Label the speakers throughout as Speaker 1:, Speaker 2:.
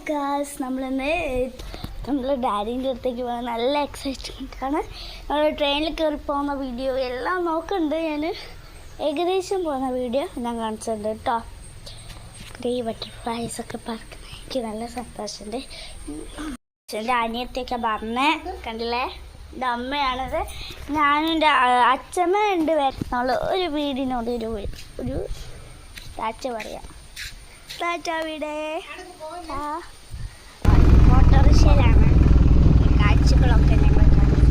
Speaker 1: Guys, നമ്മളിന്ന് നമ്മൾ ഡാഡിൻ്റെ അടുത്തേക്ക് പോകാൻ നല്ല എക്സൈറ്റ്മെൻ്റ് ആണ്. നമ്മൾ ട്രെയിനിൽ കയറി പോകുന്ന വീഡിയോ എല്ലാം നോക്കുന്നുണ്ട്. ഞാൻ ഏകദേശം പോകുന്ന വീഡിയോ ഞാൻ കാണിച്ചിട്ടുണ്ട് കേട്ടോ. ഈ ബട്ടർഫ്ലൈസ് ഒക്കെ പറക്കുന്ന എനിക്ക് നല്ല സന്തോഷമുണ്ട്. എൻ്റെ അനിയത്തിയൊക്കെ പറഞ്ഞേ കണ്ടില്ലേ, എൻ്റെ അമ്മയാണത്. ഞാനും എൻ്റെ അച്ഛമ്മ ഉണ്ട്. നമ്മൾ ഒരു വീടിനോട് ഒരു താച്ച പറയാം. താറ്റ വീടേ ഓട്ടോറിക്ഷയിലാണ് കാഴ്ചകളൊക്കെ ഞങ്ങൾ കാണും.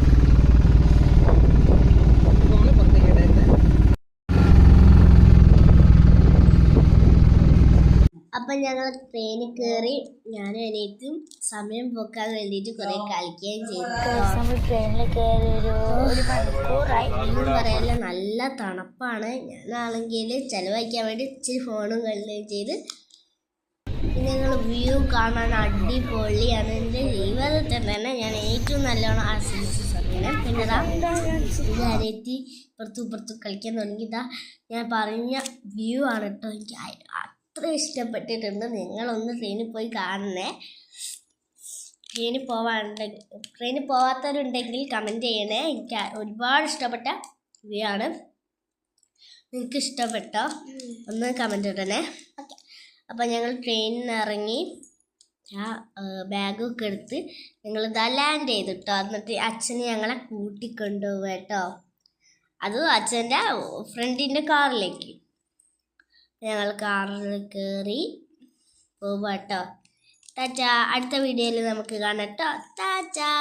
Speaker 1: അപ്പം ഞങ്ങൾ ട്രെയിനിൽ കയറി ഞാനും അനിയത്തും സമയം പോക്കാൻ വേണ്ടിയിട്ട് കുറേ കളിക്കുകയും ചെയ്തു. നമ്മൾ ട്രെയിനിൽ കയറി ഒരു മണിക്കൂറായി. ഒന്നും പറയല്ല, നല്ല തണുപ്പാണ്. ഞാനാണെങ്കിൽ ചിലവഴിക്കാൻ വേണ്ടി ഇച്ചിരി ഫോണും കളിക്കുകയും ചെയ്ത്. പിന്നെ ഞങ്ങൾ വ്യൂ കാണാൻ അടിപൊളിയാണ്. എൻ്റെ ജീവിതത്തിൽ തന്നെ ഞാൻ ഏറ്റവും നല്ലോണം ആസ്വദിച്ച സമയം. പിന്നെ അനിയത്തി ഇപ്പുറത്തും കളിക്കാൻ തുടങ്ങിയതാ. ഞാൻ പറഞ്ഞ വ്യൂ ആണ് കേട്ടോ. എനിക്ക് അത്ര ഇഷ്ടപ്പെട്ടിട്ടുണ്ട്. നിങ്ങളൊന്ന് ട്രെയിനിൽ പോയി കാണണേ. ട്രെയിനിൽ പോവാത്തവരുണ്ടെങ്കിൽ കമൻറ്റ് ചെയ്യണേ. എനിക്ക് ഒരുപാട് ഇഷ്ടപ്പെട്ട വ്യൂ ആണ്. നിങ്ങൾക്ക് ഇഷ്ടപ്പെട്ടോ? ഒന്ന് കമൻറ്റ് ഇടണേ. അപ്പം ഞങ്ങൾ ട്രെയിനിൽ നിന്ന് ഇറങ്ങി ബാഗൊക്കെ എടുത്ത് ഞങ്ങൾ ലാൻഡ് ചെയ്തു കേട്ടോ. എന്നിട്ട് അച്ഛന് ഞങ്ങളെ കൂട്ടിക്കൊണ്ടുപോവുക കേട്ടോ. അതും അച്ഛൻ്റെ ഫ്രണ്ടിൻ്റെ കാറിലേക്ക്. ഞങ്ങൾ കാറിൽ കയറി പോവുക കേട്ടോ. ടാറ്റാ. അടുത്ത വീഡിയോയിൽ നമുക്ക് കാണാം കേട്ടോ. ടാറ്റാ.